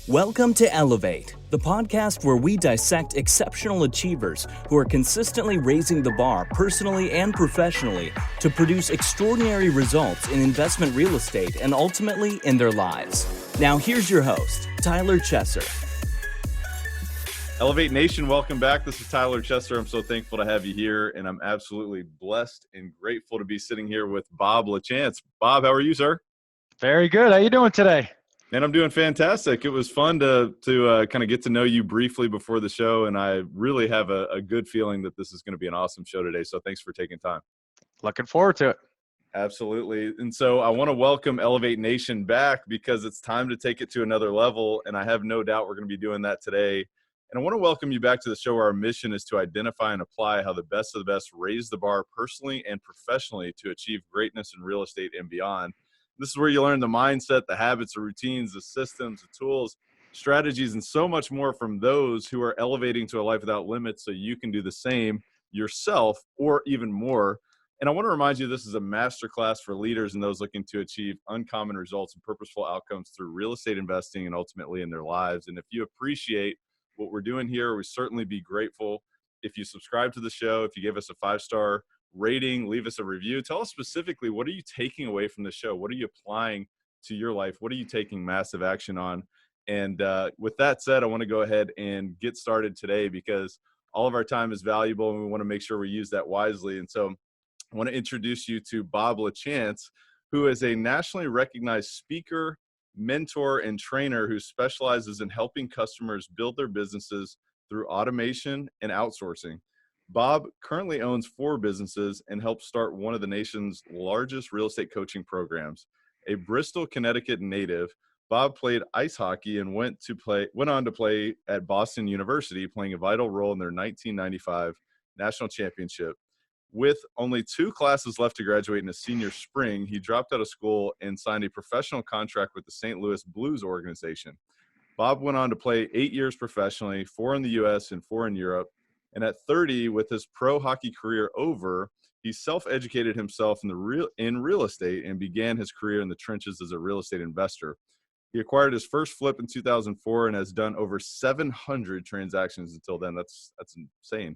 Welcome to Elevate, the podcast where we dissect exceptional achievers who are consistently raising the bar personally and professionally to produce extraordinary results in investment real estate and ultimately in their lives. Now here's your host, Tyler Chesser. Elevate Nation, welcome back. This is Tyler Chesser. I'm so thankful to have you here, and I'm absolutely blessed and grateful to be sitting here with Bob Lachance. Bob, how are you, sir? Very good. How you doing today? Man, I'm doing fantastic. It was fun to kind of get to know you briefly before the show, and I really have a good feeling that this is going to be an awesome show today. So thanks for taking time. Looking forward to it. Absolutely. And so I want to welcome Elevate Nation back because it's time to take it to another level, and I have no doubt we're going to be doing that today. And I want to welcome you back to the show where our mission is to identify and apply how the best of the best raise the bar personally and professionally to achieve greatness in real estate and beyond. This is where you learn the mindset, the habits, the routines, the systems, the tools, strategies, and so much more from those who are elevating to a life without limits so you can do the same yourself or even more. And I want to remind you this is a masterclass for leaders and those looking to achieve uncommon results and purposeful outcomes through real estate investing and ultimately in their lives. And if you appreciate what we're doing here, we certainly be grateful if you subscribe to the show, if you give us a 5-star rating, leave us a review. Tell us specifically, what are you taking away from the show? What are you applying to your life? What are you taking massive action on? And with that said, I want to go ahead and get started today because all of our time is valuable and we want to make sure we use that wisely. And so I want to introduce you to Bob Lachance, who is a nationally recognized speaker, mentor, and trainer who specializes in helping customers build their businesses through automation and outsourcing. Bob currently owns 4 businesses and helped start one of the nation's largest real estate coaching programs. A Bristol, Connecticut native, Bob played ice hockey and went on to play at Boston University, playing a vital role in their 1995 national championship. With only 2 classes left to graduate in his senior spring, he dropped out of school and signed a professional contract with the St. Louis Blues organization. Bob went on to play 8 years professionally, 4 in the U.S. and 4 in Europe. And at 30, with his pro hockey career over, he self-educated himself in real estate and began his career in the trenches as a real estate investor. He acquired his first flip in 2004 and has done over 700 transactions until then. That's insane.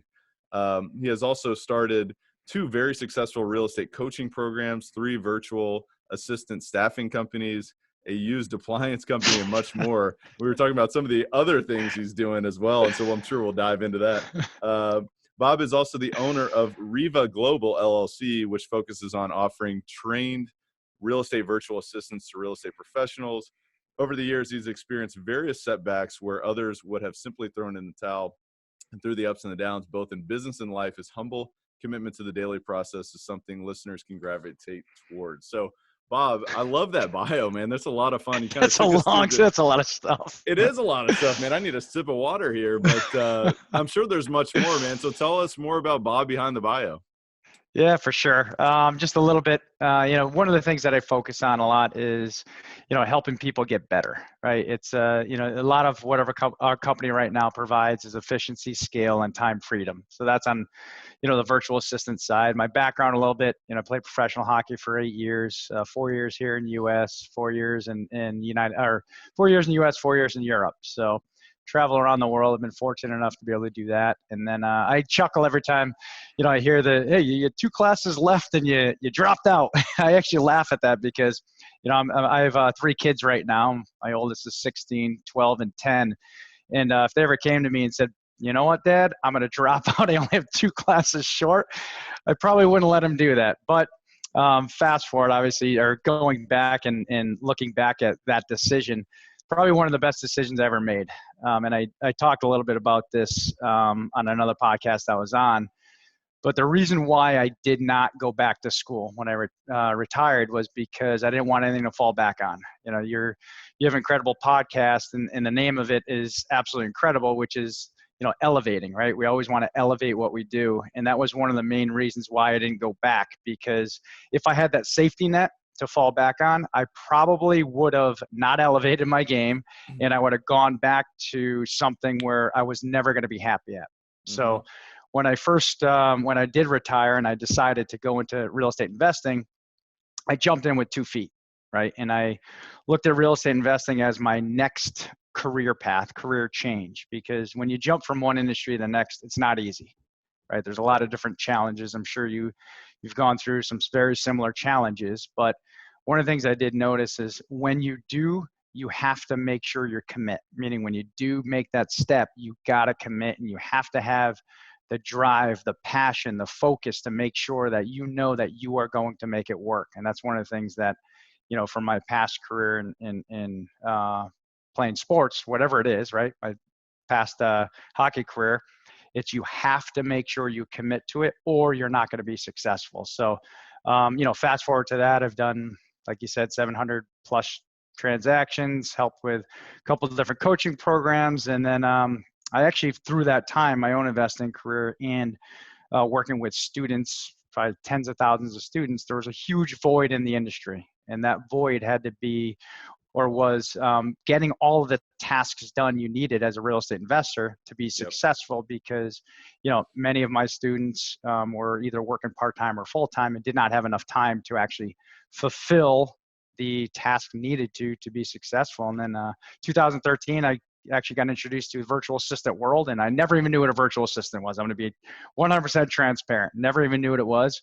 He has also started 2 very successful real estate coaching programs, 3 virtual assistant staffing companies, a used appliance company, and much more. We were talking about some of the other things he's doing as well, and so I'm sure we'll dive into that. Bob is also the owner of REVA Global LLC, which focuses on offering trained real estate virtual assistants to real estate professionals. Over the years, he's experienced various setbacks where others would have simply thrown in the towel. And through the ups and the downs, both in business and life, his humble commitment to the daily process is something listeners can gravitate towards. So, Bob, I love that bio, man. That's a lot of fun. That's a lot of stuff. It is a lot of stuff, man. I need a sip of water here, but I'm sure there's much more, man. So tell us more about Bob behind the bio. Yeah, for sure. Just a little bit, one of the things that I focus on a lot is, helping people get better, right? It's, a lot of whatever our company right now provides is efficiency, scale, and time freedom. So that's on, the virtual assistant side. My background a little bit, I played professional hockey for 8 years, 4 years here in the U.S., 4 years in 4 years in the U.S., 4 years in Europe. So travel around the world. I've been fortunate enough to be able to do that. And then I chuckle every time, I hear hey, you had 2 classes left and you dropped out. I actually laugh at that because, I have 3 kids right now. My oldest is 16, 12, and 10. And if they ever came to me and said, you know what, Dad, I'm going to drop out. I only have 2 classes short. I probably wouldn't let them do that. But fast forward, obviously, or going back and looking back at that decision, probably one of the best decisions I ever made. And I talked a little bit about this on another podcast I was on. But the reason why I did not go back to school when I retired was because I didn't want anything to fall back on. You have an incredible podcast, and the name of it is absolutely incredible, which is, elevating, right? We always want to elevate what we do. And that was one of the main reasons why I didn't go back, because if I had that safety net to fall back on, I probably would have not elevated my game, and I would have gone back to something where I was never going to be happy at. Mm-hmm. So when I did retire and I decided to go into real estate investing, I jumped in with 2 feet, right? And I looked at real estate investing as my next career path, career change, because when you jump from one industry to the next, it's not easy, right? There's a lot of different challenges. I'm sure you've gone through some very similar challenges, but one of the things I did notice is when you do, you have to make sure you commit, meaning when you do make that step, you got to commit, and you have to have the drive, the passion, the focus to make sure that you know that you are going to make it work. And that's one of the things that, from my past career in playing sports, whatever it is, right? My past hockey career, it's you have to make sure you commit to it or you're not going to be successful. So, fast forward to that, I've done, like you said, 700 plus transactions, helped with a couple of different coaching programs. And then I actually, through that time, my own investing career and working with students, probably tens of thousands of students, there was a huge void in the industry. And that void had to be, or was getting all of the tasks done you needed as a real estate investor to be successful. Because, many of my students were either working part-time or full-time and did not have enough time to actually fulfill the task needed to be successful. And then 2013, I actually got introduced to the virtual assistant world, and I never even knew what a virtual assistant was. I'm going to be 100% transparent. Never even knew what it was.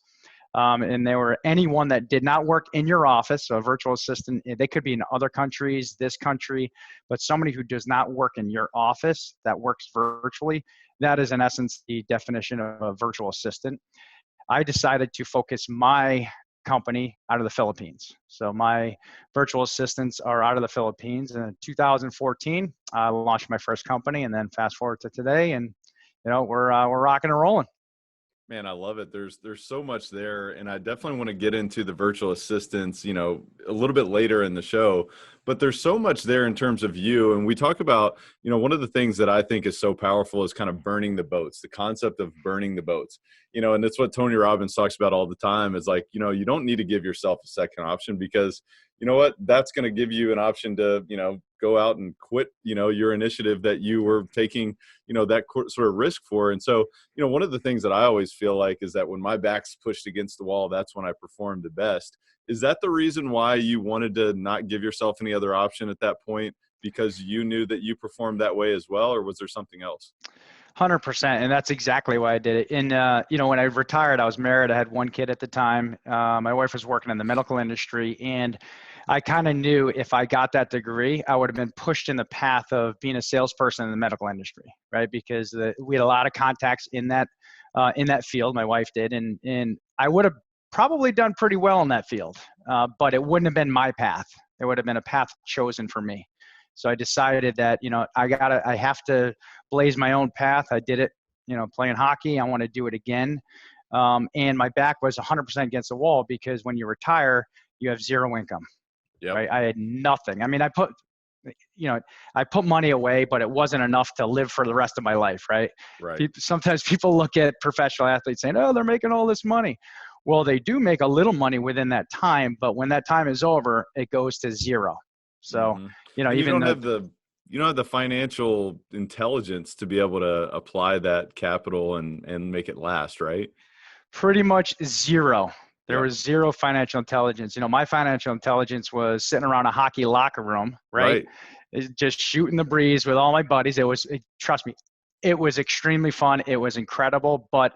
And they were anyone that did not work in your office. So a virtual assistant, they could be in other countries, this country, but somebody who does not work in your office that works virtually, that is in essence the definition of a virtual assistant. I decided to focus my company out of the Philippines. So my virtual assistants are out of the Philippines. And in 2014, I launched my first company, and then fast forward to today, and we're rocking and rolling. Man, I love it. There's so much there. And I definitely want to get into the virtual assistants, a little bit later in the show, but there's so much there in terms of you. And we talk about, one of the things that I think is so powerful is kind of burning the boats, the concept of burning the boats, and it's what Tony Robbins talks about all the time is like, you don't need to give yourself a second option because you know what, that's going to give you an option to, go out and quit, your initiative that you were taking, that sort of risk for. And so, one of the things that I always feel like is that when my back's pushed against the wall, that's when I perform the best. Is that the reason why you wanted to not give yourself any other option at that point? Because you knew that you performed that way as well, or was there something else? 100%. And that's exactly why I did it. And, when I retired, I was married. I had one kid at the time. My wife was working in the medical industry, and I kind of knew if I got that degree, I would have been pushed in the path of being a salesperson in the medical industry, right? Because we had a lot of contacts in that field. My wife did, and I would have probably done pretty well in that field, but it wouldn't have been my path. It would have been a path chosen for me. So I decided that I have to blaze my own path. I did it, playing hockey. I want to do it again, and my back was 100% against the wall because when you retire, you have zero income. Yep. Right? I had nothing. I mean, I put money away, but it wasn't enough to live for the rest of my life. Right. Right. Sometimes people look at professional athletes saying, "Oh, they're making all this money." Well, they do make a little money within that time, but when that time is over, it goes to zero. So, and you don't have the financial intelligence to be able to apply that capital and make it last, right? Pretty much zero. There was zero financial intelligence. My financial intelligence was sitting around a hockey locker room, right? Just shooting the breeze with all my buddies. Trust me, it was extremely fun. It was incredible, but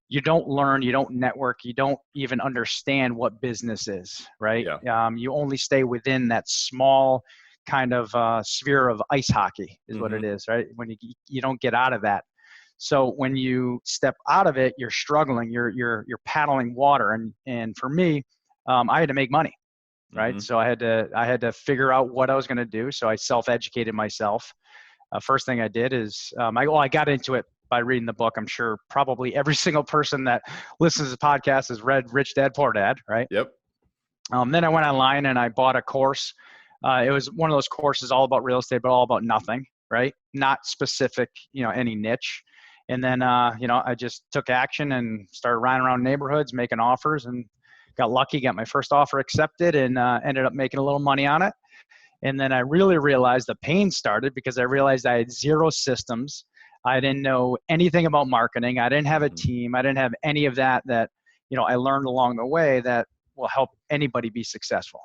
you don't learn, you don't network, you don't even understand what business is, right? Yeah. You only stay within that small kind of sphere of ice hockey is what it is, right? When you don't get out of that. So when you step out of it, you're struggling, you're paddling water. And for me, I had to make money, right? So I had to figure out what I was going to do. So I self-educated myself. First thing I did is, I got into it by reading the book. I'm sure probably every single person that listens to the podcast has read Rich Dad, Poor Dad, right? Yep. Then I went online and I bought a course. It was one of those courses all about real estate, but all about nothing, right? Not specific, any niche. And then, I just took action and started riding around neighborhoods, making offers, and got lucky, got my first offer accepted, and ended up making a little money on it. And then I really realized the pain started because I realized I had zero systems. I didn't know anything about marketing. I didn't have a team. I didn't have any of that I learned along the way that will help anybody be successful.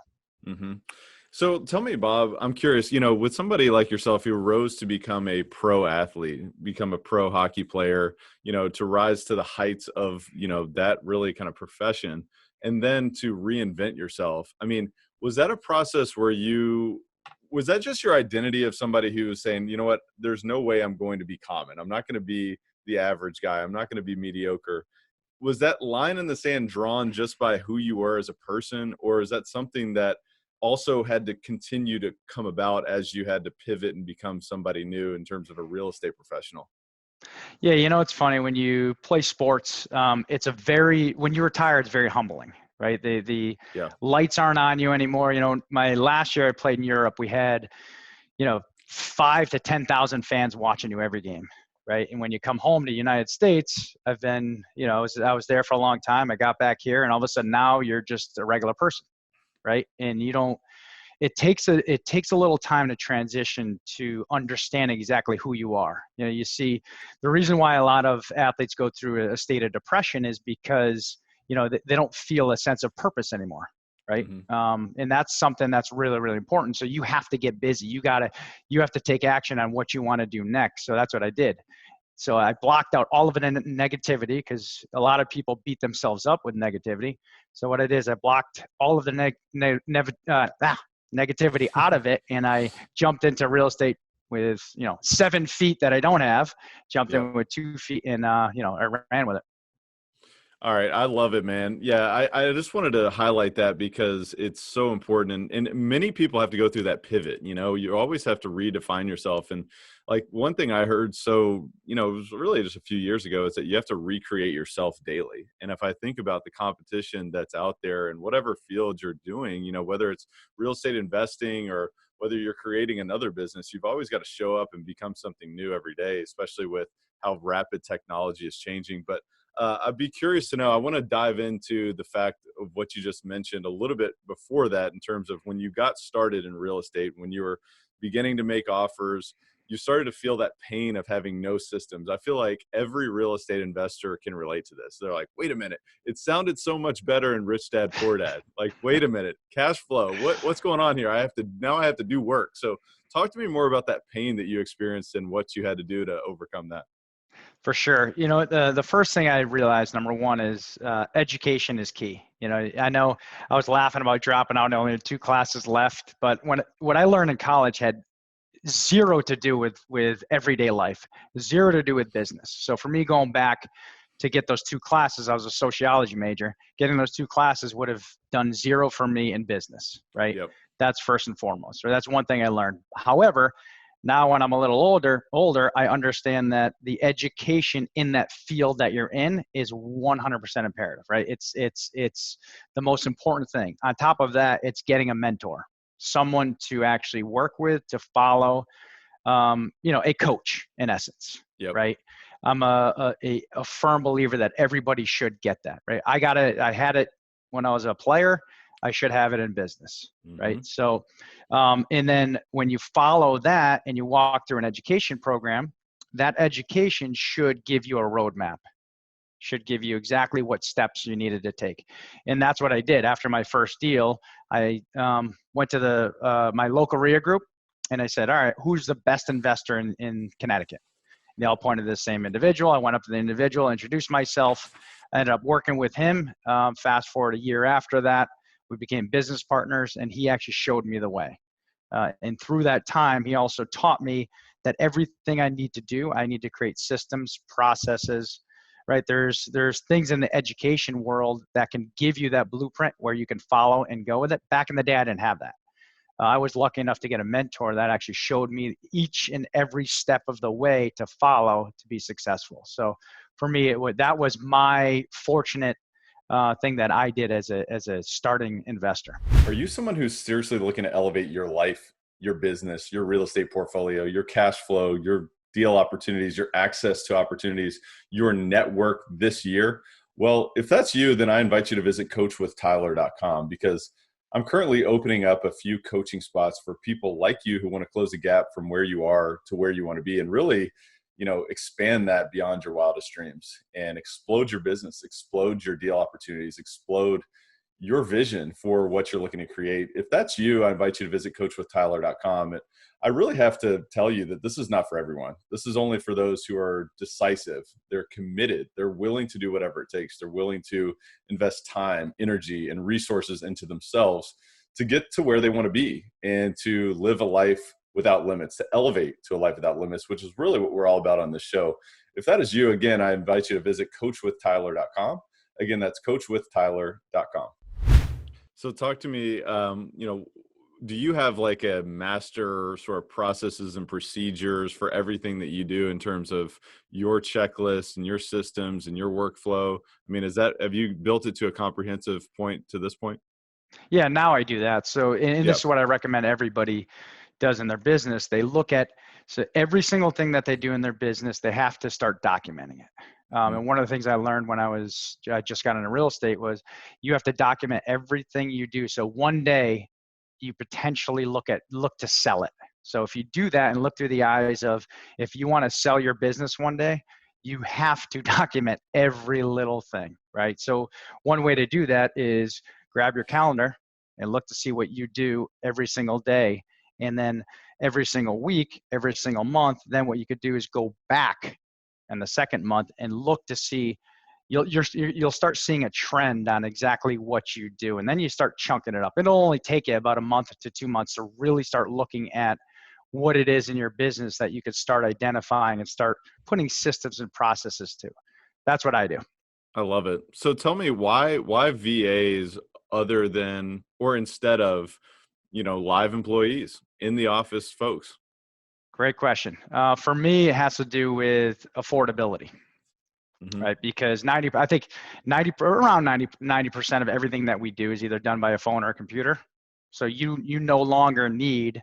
So tell me, Bob, I'm curious, with somebody like yourself who rose to become a pro athlete, become a pro hockey player, to rise to the heights of, that really kind of profession, and then to reinvent yourself. I mean, was that a process where was that just your identity of somebody who was saying, you know what, there's no way I'm going to be common. I'm not going to be the average guy. I'm not going to be mediocre. Was that line in the sand drawn just by who you were as a person, or is that something that also had to continue to come about as you had to pivot and become somebody new in terms of a real estate professional? Yeah, it's funny when you play sports. When you retire, it's very humbling, right? The Yeah. lights aren't on you anymore. My last year I played in Europe, we had 5 to 10,000 fans watching you every game, right? And when you come home to the United States, I've been, I was there for a long time. I got back here, and all of a sudden now you're just a regular person, right? And you don't. It takes a little time to transition to understanding exactly who you are. You see, the reason why a lot of athletes go through a state of depression is because they don't feel a sense of purpose anymore, right? Mm-hmm. And that's something that's really, really important. So you have to get busy. You have to take action on what you want to do next. So that's what I did. So I blocked out all of the negativity, because a lot of people beat themselves up with negativity. So what I did is I blocked all of the negativity out of it, and I jumped into real estate with 7 feet that I don't have, jumped Yep. in with 2 feet, and I ran with it. All right. I love it, man. Yeah. I just wanted to highlight that because it's so important. And many people have to go through that pivot. You always have to redefine yourself. And like one thing I heard, so, it was really just a few years ago, is that you have to recreate yourself daily. And if I think about the competition that's out there in whatever field you're doing, whether it's real estate investing or whether you're creating another business, you've always got to show up and become something new every day, especially with how rapid technology is changing. But I'd be curious to know, I want to dive into the fact of what you just mentioned a little bit before that, in terms of when you got started in real estate, when you were beginning to make offers, you started to feel that pain of having no systems. I feel like every real estate investor can relate to this. They're like, wait a minute, it sounded so much better in Rich Dad Poor Dad. Like, wait a minute, cash flow, what's going on here? I have to do work. So talk to me more about that pain that you experienced and what you had to do to overcome that. For sure. The first thing I realized, number one, is education is key. I know I was laughing about dropping out and only had 2 classes left, but what I learned in college had zero to do with everyday life, zero to do with business. So for me, going back to get those 2 classes, I was a sociology major. Getting those 2 classes would have done zero for me in business, right? Yep. That's first and foremost. So that's one thing I learned. However, now when I'm a little older, I understand that the education in that field that you're in is 100% imperative, right? It's the most important thing. On top of that, it's getting a mentor, someone to actually work with, to follow, a coach in essence, Yep. right? I'm a firm believer that everybody should get that, right? I had it when I was a player. I should have it in business, right? Mm-hmm. So, and then when you follow that and you walk through an education program, that education should give you a roadmap, should give you exactly what steps you needed to take. And that's what I did. After my first deal, I went to my local REA group, and I said, all right, who's the best investor in Connecticut? And they all pointed to the same individual. I went up to the individual, introduced myself. I ended up working with him. Fast forward a year after that, we became business partners, and he actually showed me the way. And through that time, he also taught me that everything I need to do, I need to create systems, processes, right? There's things in the education world that can give you that blueprint where you can follow and go with it. Back in the day, I didn't have that. I was lucky enough to get a mentor that actually showed me each and every step of the way to follow to be successful. So for me, that was my fortunate thing that I did as a starting investor. Are you someone who's seriously looking to elevate your life, your business, your real estate portfolio, your cash flow, your deal opportunities, your access to opportunities, your network this year? Well, if that's you, then I invite you to visit coachwithtyler.com, because I'm currently opening up a few coaching spots for people like you who want to close the gap from where you are to where you want to be, and really, expand that beyond your wildest dreams and explode your business, explode your deal opportunities, explode your vision for what you're looking to create. If that's you, I invite you to visit coachwithtyler.com. I really have to tell you that this is not for everyone. This is only for those who are decisive. They're committed. They're willing to do whatever it takes. They're willing to invest time, energy, and resources into themselves to get to where they want to be and to live a life without limits, to elevate to a life without limits, which is really what we're all about on this show. If that is you, again, I invite you to visit coachwithtyler.com. Again, that's coachwithtyler.com. So talk to me, do you have like a master sort of processes and procedures for everything that you do in terms of your checklist and your systems and your workflow? I mean, have you built it to a comprehensive point to this point? Yeah, now I do that. So, and this is what I recommend everybody does in their business. They look at, so every single thing that they do in their business, they have to start documenting it. And one of the things I learned when I just got into real estate was you have to document everything you do. So one day you potentially look to sell it. So if you do that and look through the eyes of, if you want to sell your business one day, you have to document every little thing, right? So one way to do that is grab your calendar and look to see what you do every single day. And then every single week, every single month, then what you could do is go back in the second month and look to see, you'll start seeing a trend on exactly what you do. And then you start chunking it up. It'll only take you about a month to 2 months to really start looking at what it is in your business that you could start identifying and start putting systems and processes to. That's what I do. I love it. So tell me why VAs other than, or instead of, live employees, in the office folks? Great question. For me, it has to do with affordability, right? Because around 90% of everything that we do is either done by a phone or a computer. So you no longer need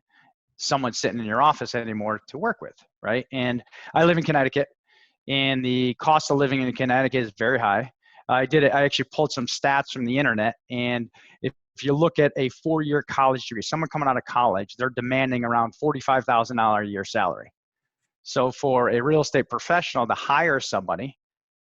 someone sitting in your office anymore to work with, right? And I live in Connecticut, and the cost of living in Connecticut is very high. I actually pulled some stats from the internet, and if you look at a 4-year college degree, someone coming out of college, they're demanding around $45,000 a year salary. So for a real estate professional to hire somebody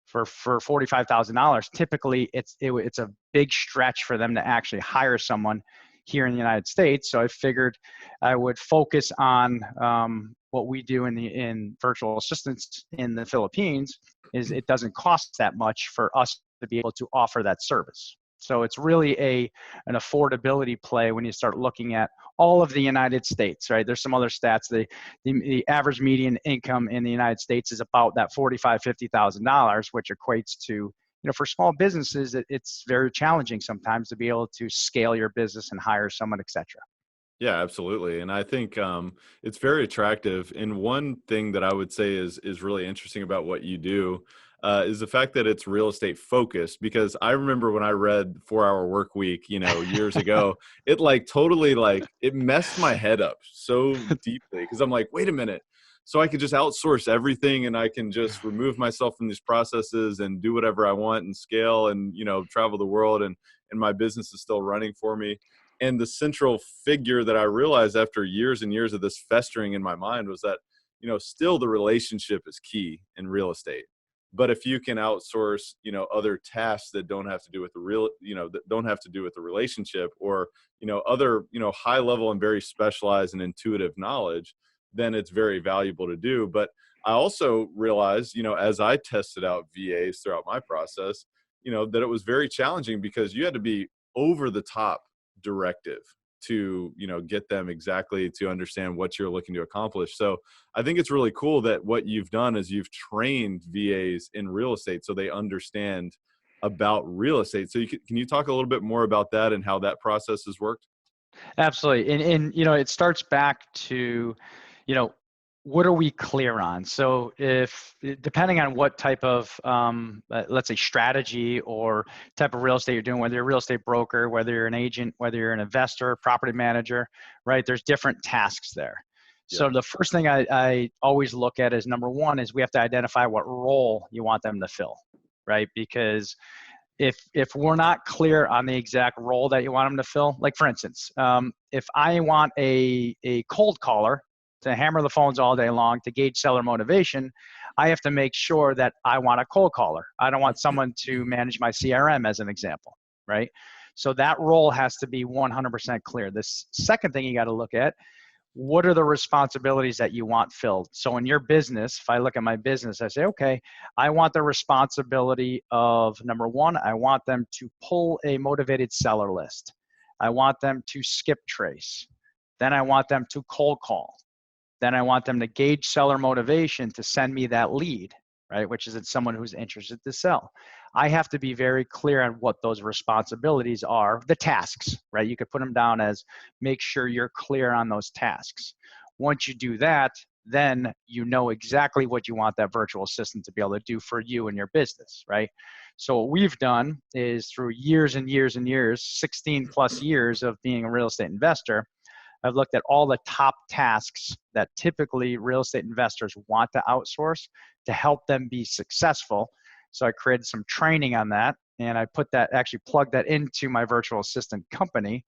for $45,000, typically it's a big stretch for them to actually hire someone here in the United States. So I figured I would focus on what we do in virtual assistants in the Philippines. Is it doesn't cost that much for us to be able to offer that service. So it's really an affordability play when you start looking at all of the United States, right? There's some other stats. The average median income in the United States is about that $45,000, $50,000, which equates to, for small businesses, it's very challenging sometimes to be able to scale your business and hire someone, et cetera. Yeah, absolutely. And I think it's very attractive. And one thing that I would say is really interesting about what you do is the fact that it's real estate focused. Because I remember when I read 4-Hour Work Week, years ago, it totally it messed my head up so deeply, because I'm like, wait a minute. So I could just outsource everything, and I can just remove myself from these processes and do whatever I want and scale and, travel the world, and my business is still running for me. And the central figure that I realized after years and years of this festering in my mind was that, still the relationship is key in real estate. But if you can outsource, other tasks that don't have to do with the relationship, or, other, high level and very specialized and intuitive knowledge, then it's very valuable to do. But I also realized, as I tested out VAs throughout my process, that it was very challenging, because you had to be over the top directive to get them exactly to understand what you're looking to accomplish. So I think it's really cool that what you've done is you've trained VAs in real estate so they understand about real estate. So can you talk a little bit more about that and how that process has worked? Absolutely. And it starts back to what are we clear on? So depending on what type of, let's say, strategy or type of real estate you're doing, whether you're a real estate broker, whether you're an agent, whether you're an investor, property manager, right? There's different tasks there. Yeah. So the first thing I always look at is, number one, is we have to identify what role you want them to fill, right? Because if we're not clear on the exact role that you want them to fill, like for instance, if I want a cold caller to hammer the phones all day long to gauge seller motivation, I have to make sure that I want a cold caller. I don't want someone to manage my CRM, as an example, right? So that role has to be 100% clear. This second thing you got to look at, what are the responsibilities that you want filled? So in your business, if I look at my business, I say, okay, I want the responsibility of, number one, I want them to pull a motivated seller list. I want them to skip trace. Then I want them to cold call. Then I want them to gauge seller motivation to send me that lead, right? Which is someone who's interested to sell. I have to be very clear on what those responsibilities are, the tasks, right? You could put them down as make sure you're clear on those tasks. Once you do that, then you know exactly what you want that virtual assistant to be able to do for you and your business, right? So what we've done is through years and years and years, 16 plus years of being a real estate investor, I've looked at all the top tasks that typically real estate investors want to outsource to help them be successful. So I created some training on that, and I actually plugged that into my virtual assistant company.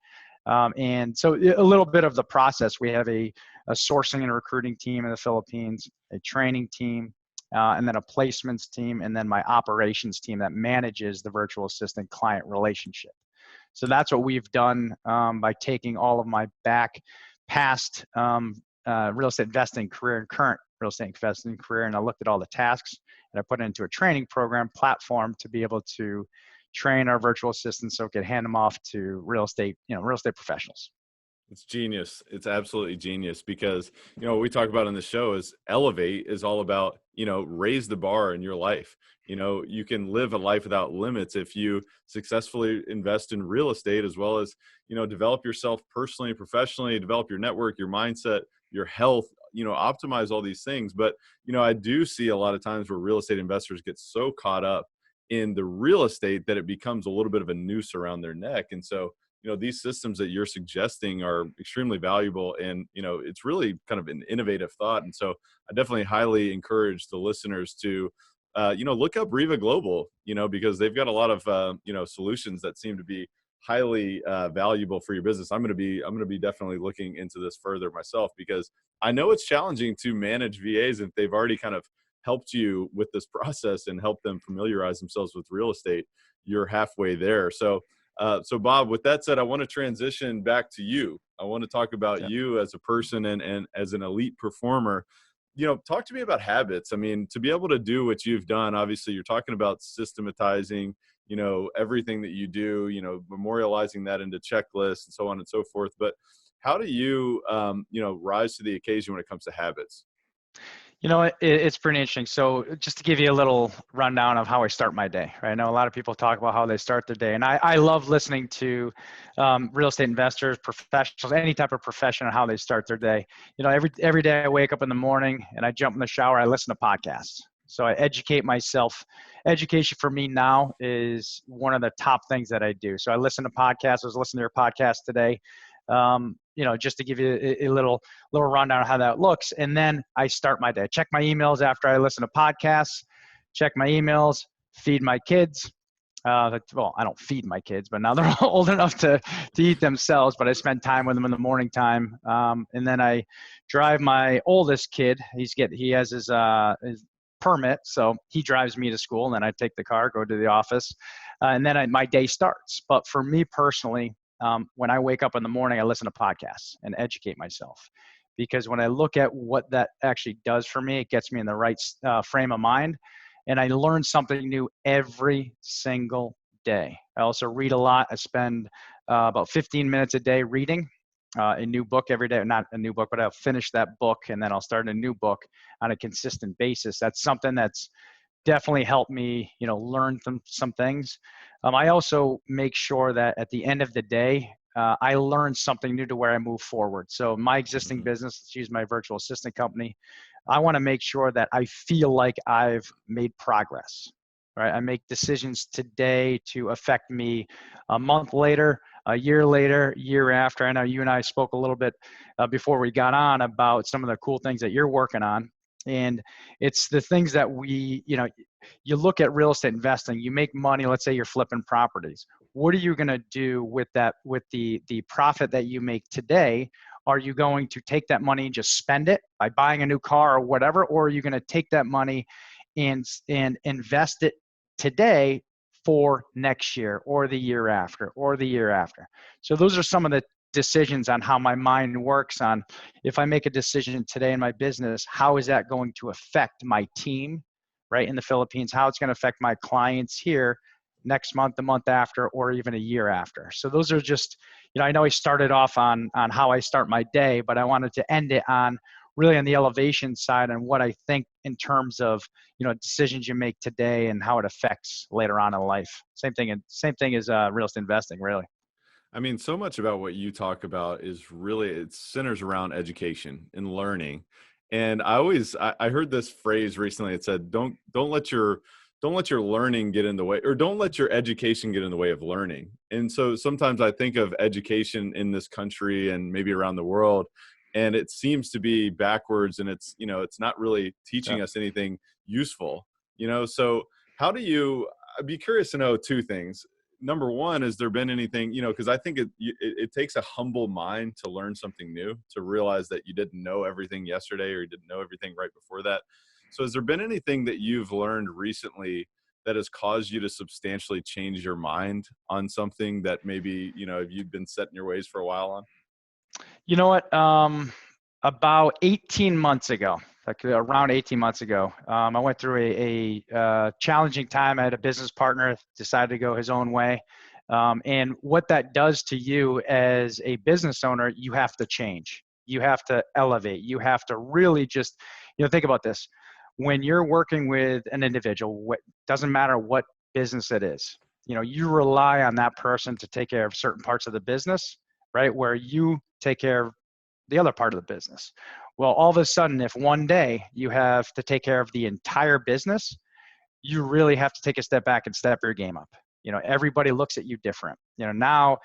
And so a little bit of the process, we have a sourcing and recruiting team in the Philippines, a training team, and then a placements team, and then my operations team that manages the virtual assistant client relationship. So that's what we've done by taking all of my past real estate investing career and current real estate investing career, and I looked at all the tasks and I put it into a training program platform to be able to train our virtual assistants so we could hand them off to real estate professionals. It's genius. It's absolutely genius because, what we talk about on the show is Elevate is all about, raise the bar in your life. You can live a life without limits if you successfully invest in real estate, as well as, develop yourself personally and professionally, develop your network, your mindset, your health, optimize all these things. But, I do see a lot of times where real estate investors get so caught up in the real estate that it becomes a little bit of a noose around their neck. And so, these systems that you're suggesting are extremely valuable, and, it's really kind of an innovative thought. And so I definitely highly encourage the listeners to, look up REVA Global, because they've got a lot of, solutions that seem to be highly valuable for your business. I'm going to be definitely looking into this further myself, because I know it's challenging to manage VAs, and if they've already kind of helped you with this process and helped them familiarize themselves with real estate, you're halfway there. So Bob, with that said, I want to transition back to you. I want to talk about you as a person and as an elite performer. Talk to me about habits. I mean, to be able to do what you've done, obviously you're talking about systematizing, everything that you do, memorializing that into checklists and so on and so forth. But how do you, rise to the occasion when it comes to habits? It's pretty interesting. So just to give you a little rundown of how I start my day, right? I know a lot of people talk about how they start their day, and I love listening to real estate investors, professionals, any type of profession, and how they start their day. Every day I wake up in the morning and I jump in the shower, I listen to podcasts. So I educate myself. Education for me now is one of the top things that I do. So I listen to podcasts. I was listening to your podcast today. Just to give you a little rundown of how that looks. And then I start my day. Check my emails after I listen to podcasts, check my emails, feed my kids. Well, I don't feed my kids, but now they're old enough to eat themselves, but I spend time with them in the morning time. And then I drive my oldest kid. He has his permit, so he drives me to school, and then I take the car, go to the office, and then my day starts. But for me personally, when I wake up in the morning, I listen to podcasts and educate myself, because when I look at what that actually does for me, it gets me in the right frame of mind, and I learn something new every single day. I also read a lot. I spend about 15 minutes a day reading a new book every day. Not a new book, but I'll finish that book, and then I'll start a new book on a consistent basis. That's something that's definitely helped me, learn some things. I also make sure that at the end of the day, I learn something new to where I move forward. So my existing business, let's use my virtual assistant company, I want to make sure that I feel like I've made progress, right? I make decisions today to affect me a month later, a year later, year after. I know you and I spoke a little bit before we got on about some of the cool things that you're working on. And it's the things that you look at real estate investing, you make money, let's say you're flipping properties. What are you going to do with that, with the profit that you make today? Are you going to take that money and just spend it by buying a new car or whatever? Or are you going to take that money and invest it today for next year or the year after or the year after? So those are some of the decisions on how my mind works on, if I make a decision today in my business, how is that going to affect my team, right, in the Philippines, how it's going to affect my clients here next month, the month after, or even a year after. So those are just, I know I started off on how I start my day, but I wanted to end it on really on the elevation side and what I think in terms of, decisions you make today and how it affects later on in life. Same thing as real estate investing, really. I mean, so much about what you talk about is really, it centers around education and learning. And I heard this phrase recently. It said, don't let your learning get in the way, or don't let your education get in the way of learning. And so sometimes I think of education in this country and maybe around the world, and it seems to be backwards, and it's not really teaching us anything useful, so how do you, I'd be curious to know two things. Number one, has there been anything, because I think it takes a humble mind to learn something new, to realize that you didn't know everything yesterday, or you didn't know everything right before that. So has there been anything that you've learned recently that has caused you to substantially change your mind on something that maybe, you've been set in your ways for a while on? You know what? About 18 months ago, like around 18 months ago, I went through a challenging time. I had a business partner, decided to go his own way. And what that does to you as a business owner, you have to change. You have to elevate. You have to really just, think about this. When you're working with an individual, doesn't matter what business it is, you rely on that person to take care of certain parts of the business, right? Where you take care of the other part of the business. Well, all of a sudden, if one day you have to take care of the entire business, you really have to take a step back and step your game up. Everybody looks at you different. Now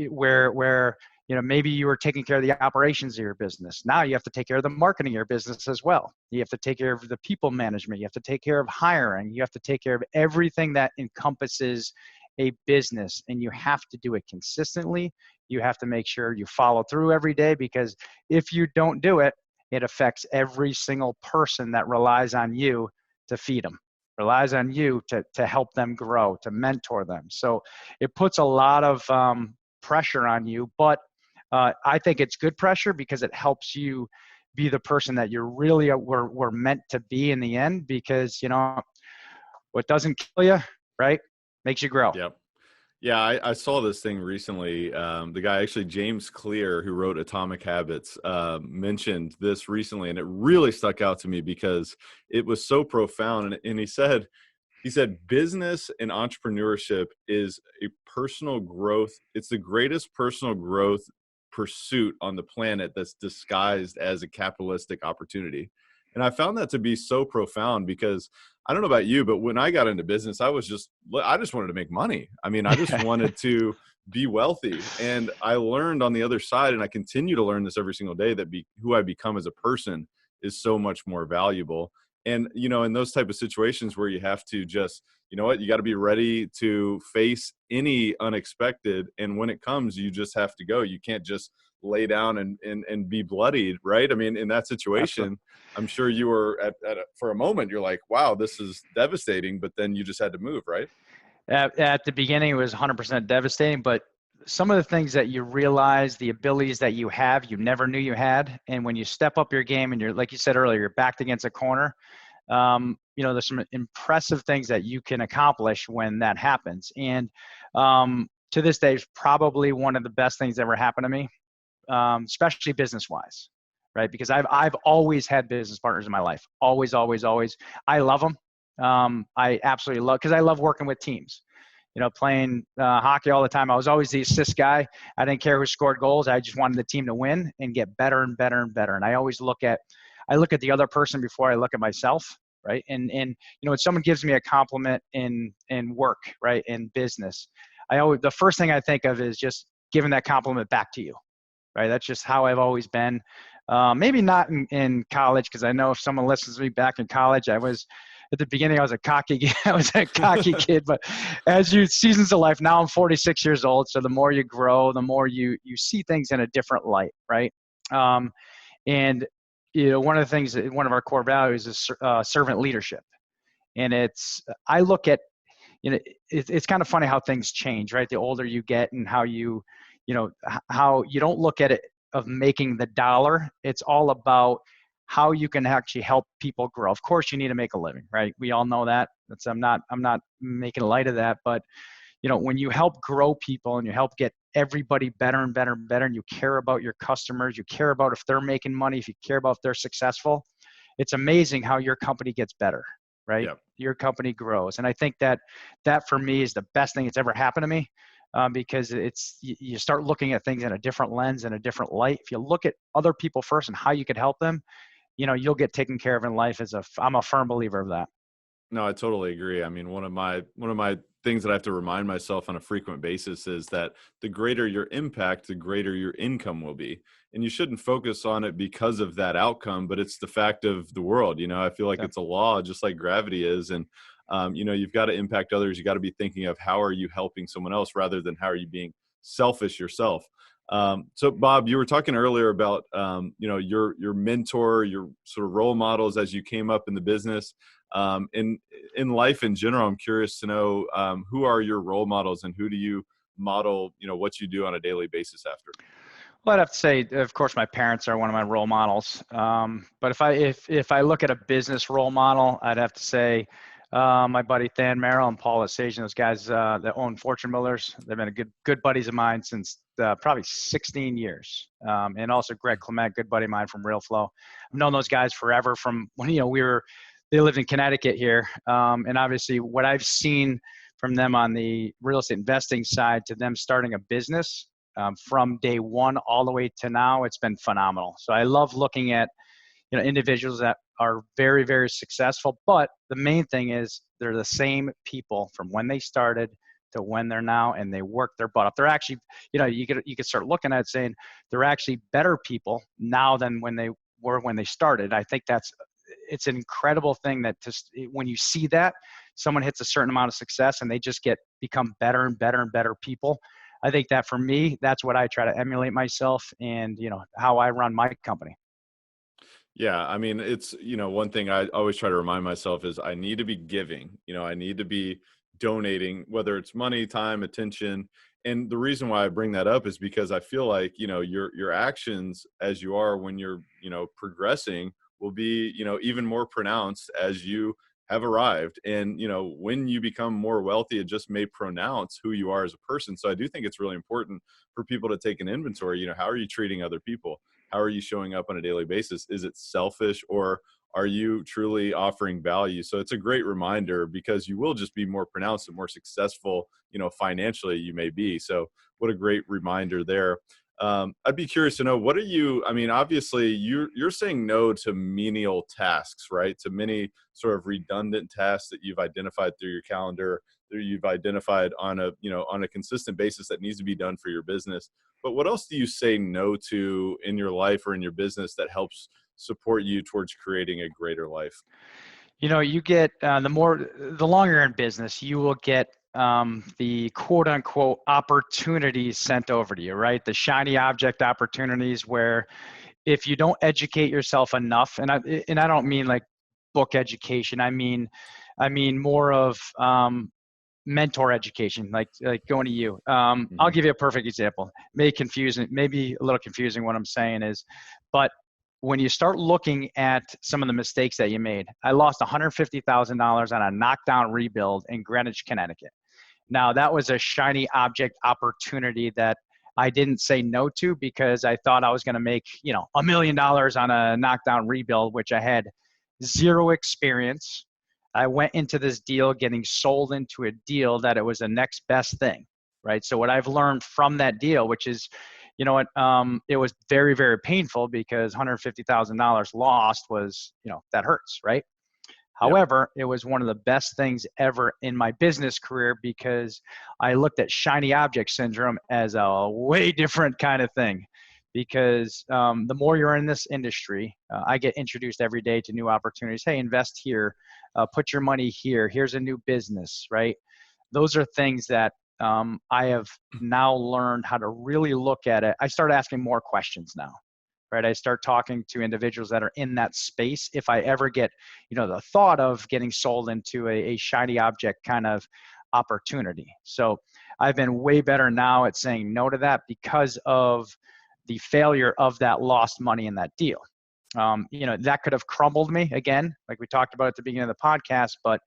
where maybe you were taking care of the operations of your business. Now you have to take care of the marketing of your business as well. You have to take care of the people management. You have to take care of hiring. You have to take care of everything that encompasses a business, and you have to do it consistently. You have to make sure you follow through every day, because if you don't do it, it affects every single person that relies on you to feed them, relies on you to help them grow, to mentor them. So it puts a lot of pressure on you, but I think it's good pressure because it helps you be the person that you really were meant to be in the end, because, what doesn't kill you, right, makes you grow. Yep. Yeah, I saw this thing recently. The guy, actually, James Clear, who wrote Atomic Habits, mentioned this recently, and it really stuck out to me because it was so profound. And he said, business and entrepreneurship is a personal growth. It's the greatest personal growth pursuit on the planet that's disguised as a capitalistic opportunity. And I found that to be so profound because I don't know about you, but when I got into business, I just wanted to make money. I mean, I just wanted to be wealthy. And I learned on the other side, and I continue to learn this every single day, that who I become as a person is so much more valuable. And, in those type of situations where you have to just, you got to be ready to face any unexpected. And when it comes, you just have to go. You can't just lay down and be bloodied, right? I mean, in that situation, I'm sure you were for a moment, you're like, wow, this is devastating, but then you just had to move, right? At the beginning, it was 100% devastating, but some of the things that you realize, the abilities that you have, you never knew you had. And when you step up your game and you're, like you said earlier, you're backed against a corner, there's some impressive things that you can accomplish when that happens. And to this day, it's probably one of the best things that ever happened to me, especially business-wise, right? Because I've always had business partners in my life. Always, always, always. I love them. I absolutely love, because I love working with teams. Playing hockey all the time. I was always the assist guy. I didn't care who scored goals. I just wanted the team to win and get better and better and better. And I always look at the other person before I look at myself, right? And when someone gives me a compliment in work, right, in business, the first thing I think of is just giving that compliment back to you, right? That's just how I've always been. Maybe not in college, because I know if someone listens to me back in college, at the beginning, I was a cocky kid, but as seasons of life, now I'm 46 years old. So the more you grow, the more you see things in a different light, right? And one of the things, one of our core values is servant leadership. And I look at, it's kind of funny how things change, right? The older you get and how how you don't look at it of making the dollar. It's all about how you can actually help people grow. Of course, you need to make a living, right? We all know that. I'm not making light of that, but when you help grow people and you help get everybody better and better and better, and you care about your customers, you care about if they're making money, if you care about if they're successful, it's amazing how your company gets better, right? Yep. Your company grows. And I think that for me is the best thing that's ever happened to me, because you start looking at things in a different lens and a different light. If you look at other people first and how you could help them, you'll get taken care of in life. I'm a firm believer of that. No, I totally agree. I mean, one of my things that I have to remind myself on a frequent basis is that the greater your impact, the greater your income will be. And you shouldn't focus on it because of that outcome, but it's the fact of the world. I feel like it's a law, just like gravity is. And, you've got to impact others. You got to be thinking of how are you helping someone else rather than how are you being selfish yourself. So Bob, you were talking earlier about, your mentor, your sort of role models as you came up in the business. In life in general, I'm curious to know, who are your role models and who do you model, what you do on a daily basis after? Well, I'd have to say, of course, my parents are one of my role models. But if I look at a business role model, I'd have to say my buddy Than Merrill and Paul Assagian, those guys that own Fortune Builders. They've been good buddies of mine since probably 16 years. And also Greg Clement, good buddy of mine from Real Flow. I've known those guys forever from when they lived in Connecticut here. And obviously what I've seen from them on the real estate investing side to them starting a business from day one all the way to now, it's been phenomenal. So I love looking at individuals that are very, very successful, but the main thing is they're the same people from when they started to when they're now, and they work their butt off. They're actually, you could start looking at it saying they're actually better people now than when they were when they started. I think it's an incredible thing that just when you see that someone hits a certain amount of success and they just become better and better and better people. I think that for me, that's what I try to emulate myself and, how I run my company. Yeah. I mean, it's, one thing I always try to remind myself is I need to be giving, I need to be donating, whether it's money, time, attention. And the reason why I bring that up is because I feel like, your actions as you are when you're, progressing will be, even more pronounced as you have arrived. And, when you become more wealthy, it just may pronounce who you are as a person. So I do think it's really important for people to take an inventory. How are you treating other people? How are you showing up on a daily basis? Is it selfish or are you truly offering value? So it's a great reminder because you will just be more pronounced and more successful, financially you may be. So what a great reminder there. I'd be curious to know, obviously you're saying no to menial tasks, right? To many sort of redundant tasks that you've identified through your calendar, that you've identified on a consistent basis that needs to be done for your business. But what else do you say no to in your life or in your business that helps support you towards creating a greater life? You get the longer you're in business, you will get the quote unquote opportunities sent over to you, right? The shiny object opportunities where if you don't educate yourself enough, and I don't mean like book education, I mean more of mentor education, like going to you. I'll give you a perfect example. Maybe a little confusing what I'm saying is, but when you start looking at some of the mistakes that you made, I lost $150,000 on a knockdown rebuild in Greenwich, Connecticut. Now that was a shiny object opportunity that I didn't say no to because I thought I was going to make, $1 million on a knockdown rebuild, which I had zero experience. I went into this deal getting sold into a deal that it was the next best thing, right? So what I've learned from that deal, which is, it was very, very painful because $150,000 lost was, that hurts, right? Yep. However, it was one of the best things ever in my business career because I looked at shiny object syndrome as a way different kind of thing. Because the more you're in this industry, I get introduced every day to new opportunities. Hey, invest here, put your money here. Here's a new business, right? Those are things that I have now learned how to really look at it. I start asking more questions now, right? I start talking to individuals that are in that space. If I ever get, the thought of getting sold into a shiny object kind of opportunity. So I've been way better now at saying no to that because of the failure of that lost money in that deal. That could have crumbled me again, like we talked about at the beginning of the podcast, but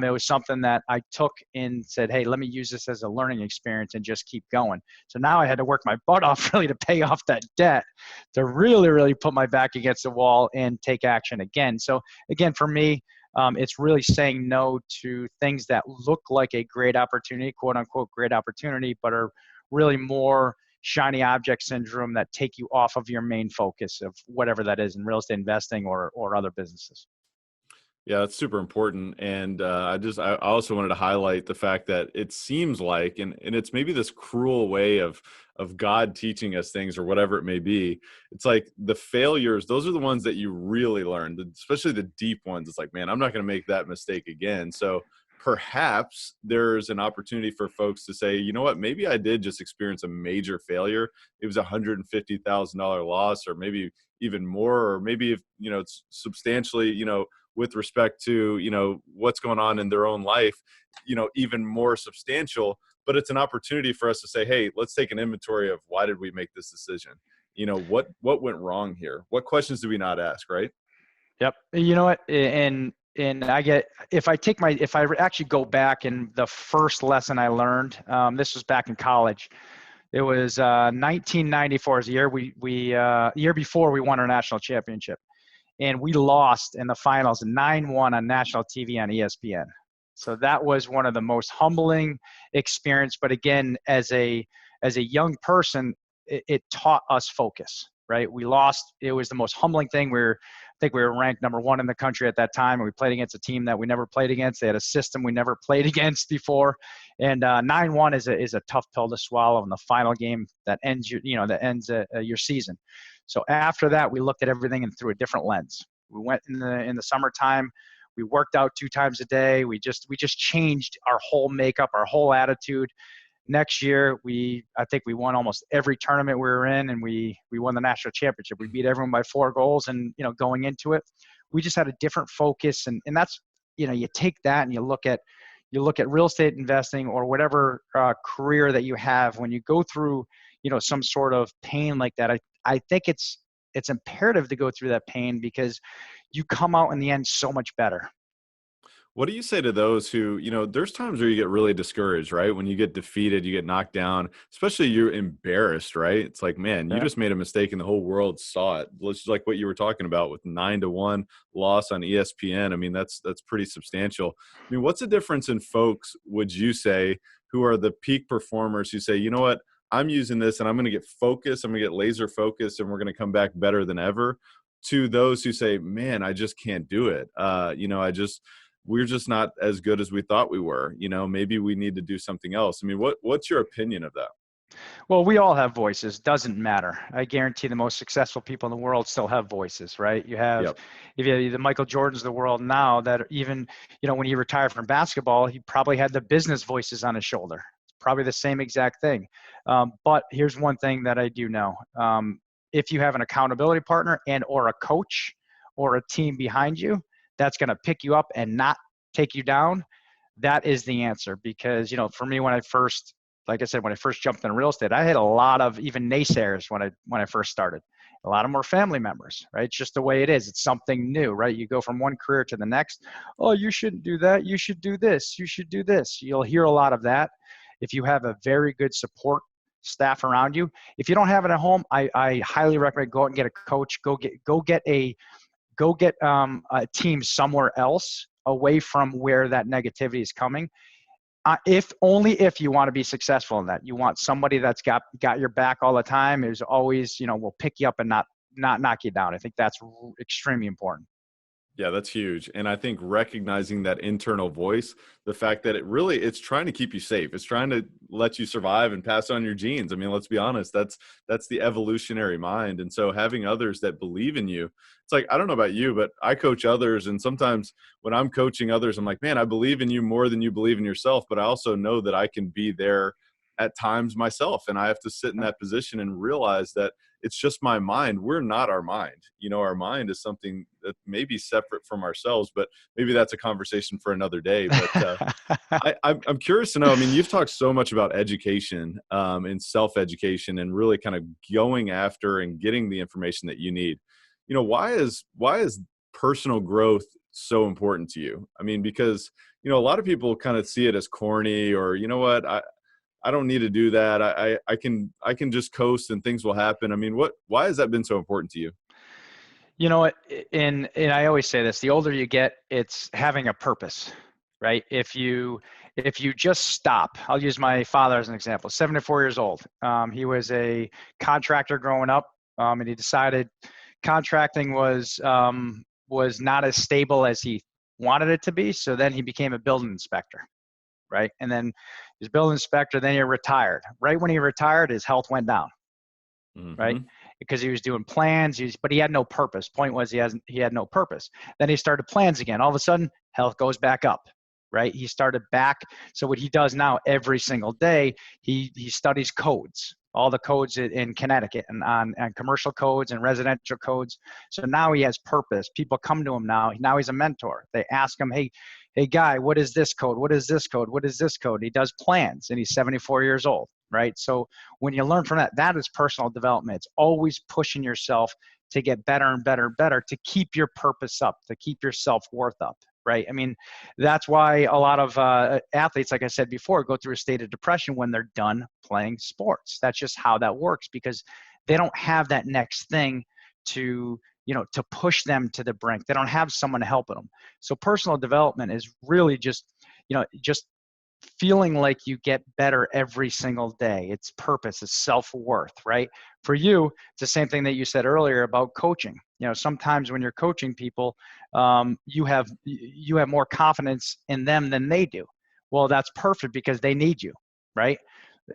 it was something that I took and said, hey, let me use this as a learning experience and just keep going. So now I had to work my butt off really to pay off that debt, to really, really put my back against the wall and take action again. So again, for me, it's really saying no to things that look like a great opportunity, quote unquote, great opportunity, but are really more shiny object syndrome that take you off of your main focus of whatever that is in real estate investing or other businesses. Yeah, that's super important. And I also wanted to highlight the fact that it seems like, and it's maybe this cruel way of God teaching us things or whatever it may be. It's like the failures, those are the ones that you really learn, especially the deep ones. It's like, man, I'm not going to make that mistake again. So perhaps there's an opportunity for folks to say, you know what, maybe I did just experience a major failure. It was $150,000 loss, or maybe even more, or maybe if, it's substantially, with respect to, what's going on in their own life, even more substantial. But it's an opportunity for us to say, hey, let's take an inventory of why did we make this decision? What went wrong here? What questions do we not ask, right? Yep. You know what? And if I actually go back, and the first lesson I learned, this was back in college. It was 1994 is the year year before we won our national championship. And we lost in the finals 9-1 on national TV on ESPN. So that was one of the most humbling experience. But again, as a young person, it taught us focus, right? We lost. It was the most humbling thing. I think we were ranked number 1 in the country at that time. And we played against a team that we never played against. They had a system we never played against before. And 9-1 is a tough pill to swallow in the final game that ends your season. So after that, we looked at everything and through a different lens. We went in the summertime. We worked out 2 times a day. We just changed our whole makeup, our whole attitude. Next year, I think we won almost every tournament we were in, and we won the national championship. We beat everyone by 4 goals, and going into it, we just had a different focus. And that's you take that and you look at real estate investing or whatever career that you have. When you go through some sort of pain like that, I think it's imperative to go through that pain, because you come out in the end so much better. What do you say to those who, there's times where you get really discouraged, right? When you get defeated, you get knocked down, especially you're embarrassed, right? It's like, man, you just made a mistake and the whole world saw it. Just like what you were talking about with 9-1 loss on ESPN. I mean, that's pretty substantial. I mean, what's the difference in folks, would you say, who are the peak performers who say, you know what, I'm using this and I'm going to get focused, I'm going to get laser focused, and we're going to come back better than ever, to those who say, man, I just can't do it. We're just not as good as we thought we were. Maybe we need to do something else. I mean, what's your opinion of that? Well, we all have voices. Doesn't matter. I guarantee the most successful people in the world still have voices, right? You have, if you have the Michael Jordans of the world now, that even, when he retired from basketball, he probably had the business voices on his shoulder. It's probably the same exact thing. But here's one thing that I do know. If you have an accountability partner and or a coach or a team behind you that's going to pick you up and not take you down, that is the answer. Because, for me, when I first jumped in real estate, I had a lot of even naysayers when I first started. A lot of them were family members, right? It's just the way it is. It's something new, right? You go from one career to the next. Oh, you shouldn't do that. You should do this. You should do this. You'll hear a lot of that. If you have a very good support staff around you, if you don't have it at home, I highly recommend go out and get a coach. Go get a team somewhere else away from where that negativity is coming. If you want to be successful in that, you want somebody that's got your back all the time, is always, will pick you up and not knock you down. I think that's extremely important. Yeah, that's huge. And I think recognizing that internal voice, the fact that it's trying to keep you safe. It's trying to let you survive and pass on your genes. I mean, let's be honest, that's the evolutionary mind. And so having others that believe in you, it's like, I don't know about you, but I coach others. And sometimes when I'm coaching others, I'm like, man, I believe in you more than you believe in yourself. But I also know that I can be there at times myself. And I have to sit in that position and realize that it's just my mind. We're not our mind. Our mind is something that may be separate from ourselves, but maybe that's a conversation for another day. But I'm curious to know, I mean, you've talked so much about education and self-education and really kind of going after and getting the information that you need. Why is personal growth so important to you? I mean, because, a lot of people kind of see it as corny, or, what, I don't need to do that. I can just coast and things will happen. I mean, why has that been so important to you? You know what, and I always say this, the older you get, it's having a purpose, right? If you just stop, I'll use my father as an example, 74 years old. He was a contractor growing up, and he decided contracting was not as stable as he wanted it to be. So then he became a building inspector, right? And then he's building inspector, then he retired. Right when he retired, his health went down, right? Because he was doing plans, but he had no purpose. Point was he had no purpose. Then he started plans again. All of a sudden, health goes back up, right? He started back. So what he does now every single day, he studies codes, all the codes in Connecticut and on commercial codes and residential codes. So now he has purpose. People come to him now. Now he's a mentor. They ask him, hey guy, what is this code? What is this code? What is this code? He does plans and he's 74 years old, right? So when you learn from that is personal development. It's always pushing yourself to get better and better and better, to keep your purpose up, to keep your self-worth up, right? I mean, that's why a lot of athletes, like I said before, go through a state of depression when they're done playing sports. That's just how that works, because they don't have that next thing to push them to the brink. They don't have someone helping them. So personal development is really just feeling like you get better every single day. It's purpose, it's self-worth, right? For you, it's the same thing that you said earlier about coaching. Sometimes when you're coaching people, you have more confidence in them than they do. Well, that's perfect, because they need you, right?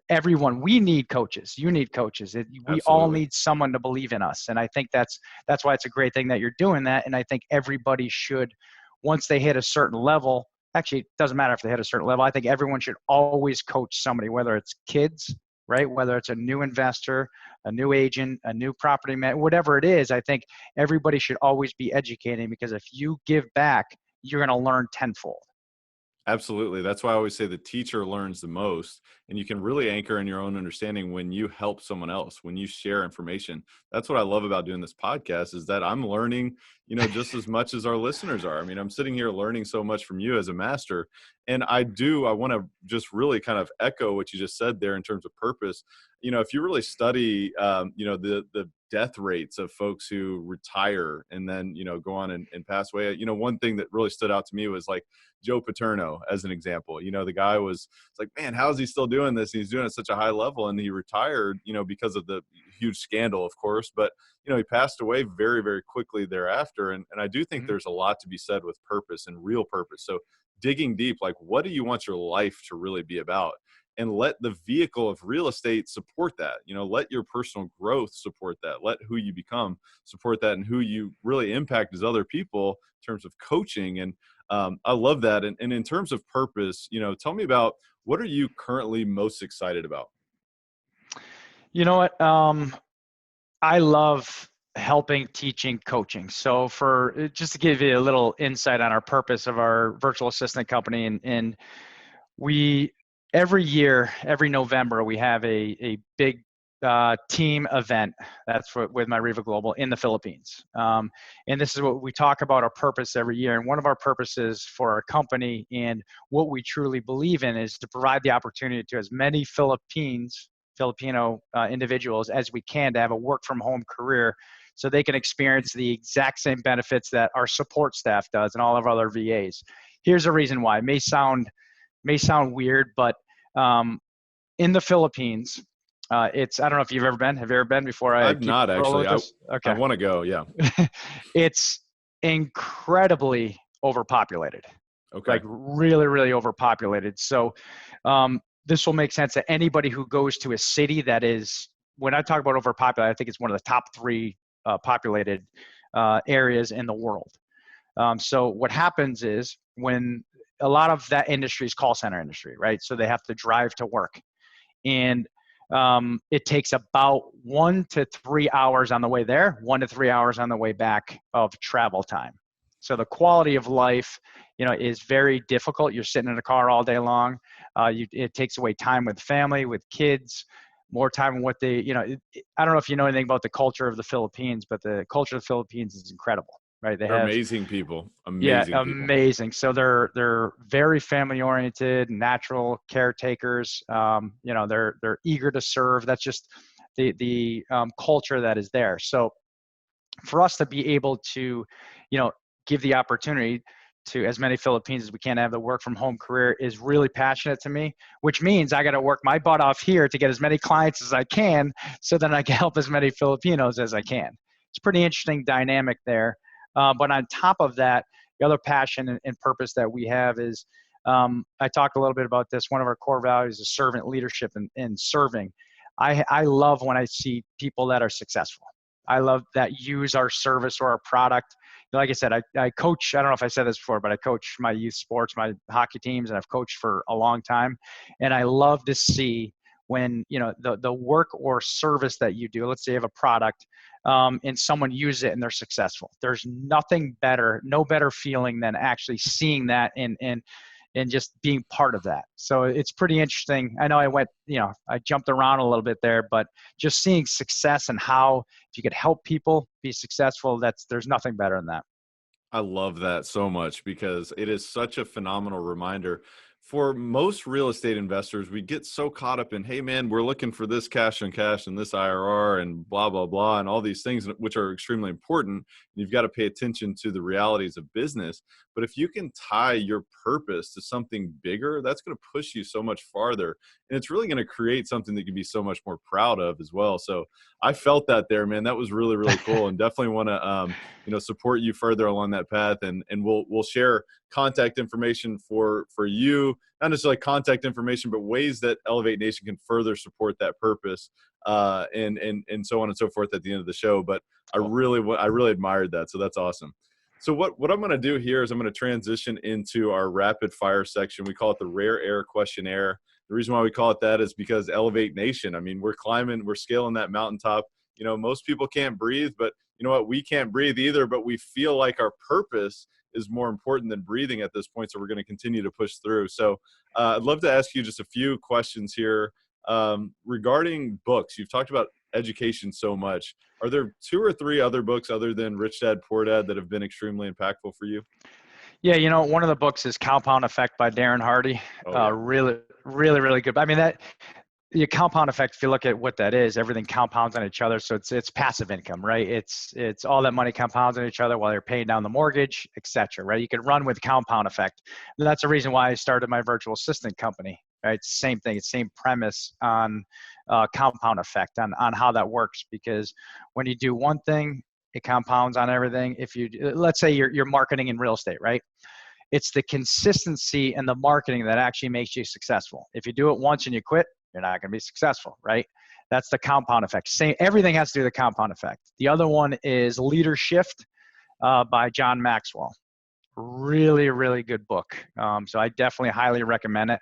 Everyone, we need coaches. You need coaches. We all need someone to believe in us. And I think that's why it's a great thing that you're doing that. And I think everybody should, once they hit a certain level, actually, it doesn't matter if they hit a certain level. I think everyone should always coach somebody, whether it's kids, right? Whether it's a new investor, a new agent, a new property man, whatever it is. I think everybody should always be educating, because if you give back, you're going to learn tenfold. Absolutely. That's why I always say the teacher learns the most, and you can really anchor in your own understanding when you help someone else, when you share information. That's what I love about doing this podcast, is that I'm learning, just as much as our listeners are. I mean, I'm sitting here learning so much from you as a master. And I want to just really kind of echo what you just said there in terms of purpose. If you really study, the death rates of folks who retire and then, go on and pass away. One thing that really stood out to me was like Joe Paterno as an example. The guy it's like, man, how is he still doing this? And he's doing it at such a high level, and he retired, because of the huge scandal, of course, but he passed away very, very quickly thereafter. And I do think there's a lot to be said with purpose and real purpose. So digging deep, like, what do you want your life to really be about? And let the vehicle of real estate support that. Let your personal growth support that. Let who you become support that, and who you really impact as other people in terms of coaching. And I love that. And in terms of purpose, tell me about, what are you currently most excited about? You know what? I love helping, teaching, coaching. So just to give you a little insight on our purpose of our virtual assistant company, and we, every year, every November, we have a big team event. That's with my REVA Global in the Philippines. And this is what we talk about, our purpose every year. And one of our purposes for our company, and what we truly believe in, is to provide the opportunity to as many Filipino individuals as we can to have a work from home career, so they can experience the exact same benefits that our support staff does and all of our other VAs. Here's the reason why. It may sound weird, but in the Philippines, I don't know if you've ever been. Have you ever been before? I've not actually. Okay. I want to go. Yeah. It's incredibly overpopulated. Okay. Like really, really overpopulated. So this will make sense to anybody who goes to a city that is, when I talk about overpopulated, I think it's one of the top 3 populated areas in the world. So what happens is, when a lot of that industry is call center industry, right? So they have to drive to work. And it takes about 1 to 3 hours on the way there, 1 to 3 hours on the way back of travel time. So the quality of life, is very difficult. You're sitting in a car all day long. It takes away time with family, with kids, more time with I don't know if you know anything about the culture of the Philippines, but the culture of the Philippines is incredible, right? They're amazing people. Amazing people. Amazing. So they're very family oriented, natural caretakers. They're eager to serve. That's just the culture that is there. So for us to be able to, give the opportunity to as many Filipinos as we can have the work from home career is really passionate to me, which means I got to work my butt off here to get as many clients as I can so that I can help as many Filipinos as I can. It's a pretty interesting dynamic there. But on top of that, the other passion and purpose that we have is, I talked a little bit about this. One of our core values is servant leadership and serving. I love when I see people that are successful. I love that use our service or our product. Like I said, I coach, I don't know if I said this before, but I coach my youth sports, my hockey teams, and I've coached for a long time. And I love to see when, the work or service that you do, let's say you have a product, and someone uses it and they're successful. There's nothing better, no better feeling than actually seeing that and just being part of that. So it's pretty interesting. I know I jumped around a little bit there, but just seeing success and how if you could help people be successful, there's nothing better than that. I love that so much because it is such a phenomenal reminder. For most real estate investors, we get so caught up in, hey, man, we're looking for this cash on cash and this IRR and blah, blah, blah, and all these things, which are extremely important. You've got to pay attention to the realities of business. But if you can tie your purpose to something bigger, that's going to push you so much farther. And it's really going to create something that you can be so much more proud of as well. So I felt that there, man. That was really, really cool. And definitely want to, support you further along that path. And we'll share contact information for you, not necessarily contact information, but ways that Elevate Nation can further support that purpose, and so on and so forth at the end of the show. But cool. I really admired that. So that's awesome. So what I'm going to do here is I'm going to transition into our rapid fire section. We call it the Rare Air Questionnaire. The reason why we call it that is because Elevate Nation, I mean, we're scaling that mountaintop. Most people can't breathe, but you know what? We can't breathe either, but we feel like our purpose is more important than breathing at this point. So we're going to continue to push through. So I'd love to ask you just a few questions here regarding books. You've talked about education so much. Are there 2 or 3 other books other than Rich Dad, Poor Dad that have been extremely impactful for you? Yeah, one of the books is Compound Effect by Darren Hardy. Oh, yeah. Really, really, really good. I mean, the compound effect, if you look at what that is, everything compounds on each other. So it's passive income, right? It's all that money compounds on each other while you're paying down the mortgage, et cetera, right? You can run with compound effect. And that's the reason why I started my virtual assistant company, right? It's the same thing. It's the same premise on compound effect, on how that works. Because when you do one thing, it compounds on everything. If you, let's say you're marketing in real estate, right? It's the consistency and the marketing that actually makes you successful. If you do it once and you quit, you're not going to be successful, right? That's the compound effect. Everything has to do with the compound effect. The other one is Leadership by John Maxwell. Really, really good book. So I definitely highly recommend it.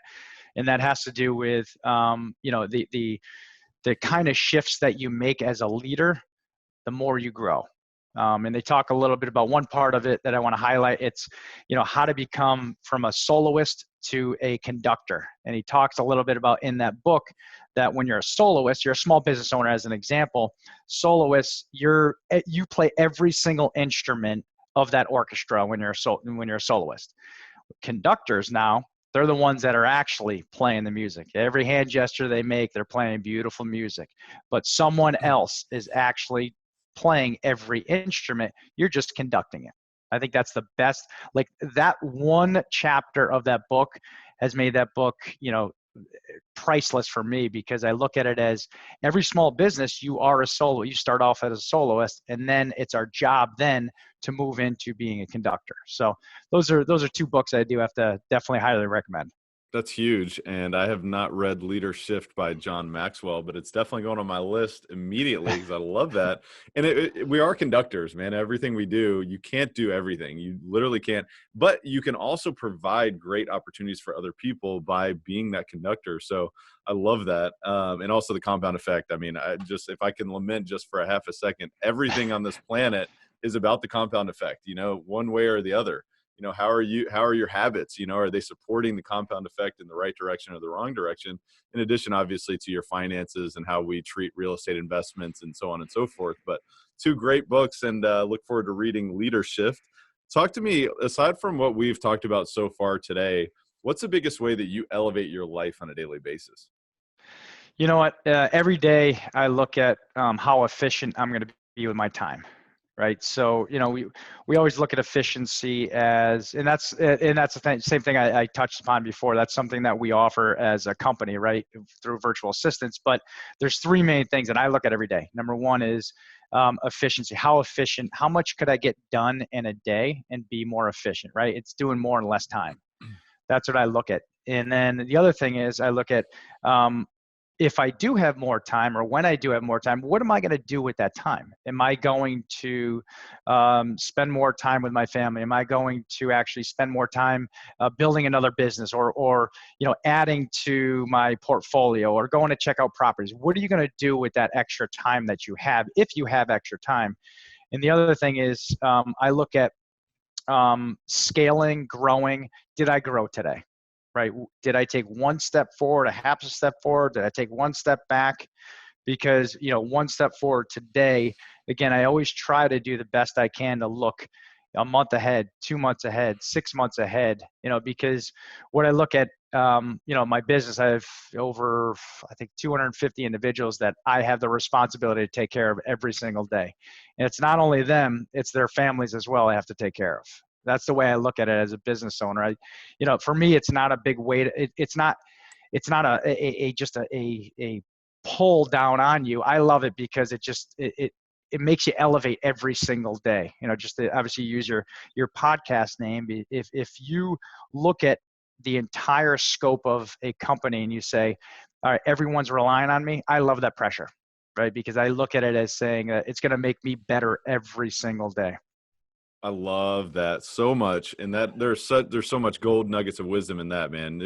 And that has to do with, the kind of shifts that you make as a leader, the more you grow. And they talk a little bit about one part of it that I want to highlight. It's, how to become from a soloist to a conductor. And he talks a little bit about in that book that when you're a soloist, you're a small business owner, as an example, soloist, you play every single instrument of that orchestra when you're a soloist. Conductors now, they're the ones that are actually playing the music. Every hand gesture they make, they're playing beautiful music. But someone else is actually playing every instrument. You're just conducting it. I think that's the best. Like that one chapter of that book has made that book, priceless for me, because I look at it as every small business, you are a solo. You start off as a soloist, and then it's our job then to move into being a conductor. So those are 2 books I do have to definitely highly recommend. That's huge. And I have not read Leader Shift by John Maxwell, but it's definitely going on my list immediately because I love that. And we are conductors, man. Everything we do, you can't do everything. You literally can't. But you can also provide great opportunities for other people by being that conductor. So I love that. And also the compound effect. I mean, if I can lament just for a half a second, everything on this planet is about the compound effect, one way or the other. How are your habits, are they supporting the compound effect in the right direction or the wrong direction, in addition obviously to your finances and how we treat real estate investments and so on and so forth. But two great books, and look forward to reading Leader Shift. Talk to me, aside from what we've talked about so far today, what's the biggest way that you elevate your life on a daily basis? You know what? Every day I look at how efficient I'm going to be with my time. Right. So, we always look at efficiency as, and that's the same thing I touched upon before. That's something that we offer as a company, right, through virtual assistants. But there's three main things that I look at every day. Number one is efficiency. How efficient, how much could I get done in a day and be more efficient, right? It's doing more in less time. That's what I look at. And then the other thing is I look at, if I do have more time, or when I do have more time, what am I going to do with that time? Am I going to spend more time with my family? Am I going to actually spend more time building another business, or adding to my portfolio, or going to check out properties? What are you going to do with that extra time that you have, if you have extra time? And the other thing is, I look at scaling, growing. Did I grow today? Right? Did I take one step forward, a half a step forward? Did I take one step back? Because, one step forward today, again, I always try to do the best I can to look a month ahead, 2 months ahead, 6 months ahead, because when I look at, my business, I have over, I think, 250 individuals that I have the responsibility to take care of every single day. And it's not only them, it's their families as well I have to take care of. That's the way I look at it as a business owner. For me, it's not a big weight. It's not just a pull down on you. I love it because it makes you elevate every single day. Just to obviously use your podcast name. If you look at the entire scope of a company and you say, all right, everyone's relying on me, I love that pressure, right? Because I look at it as saying it's going to make me better every single day. I love that so much. And that there's so much gold nuggets of wisdom in that, man.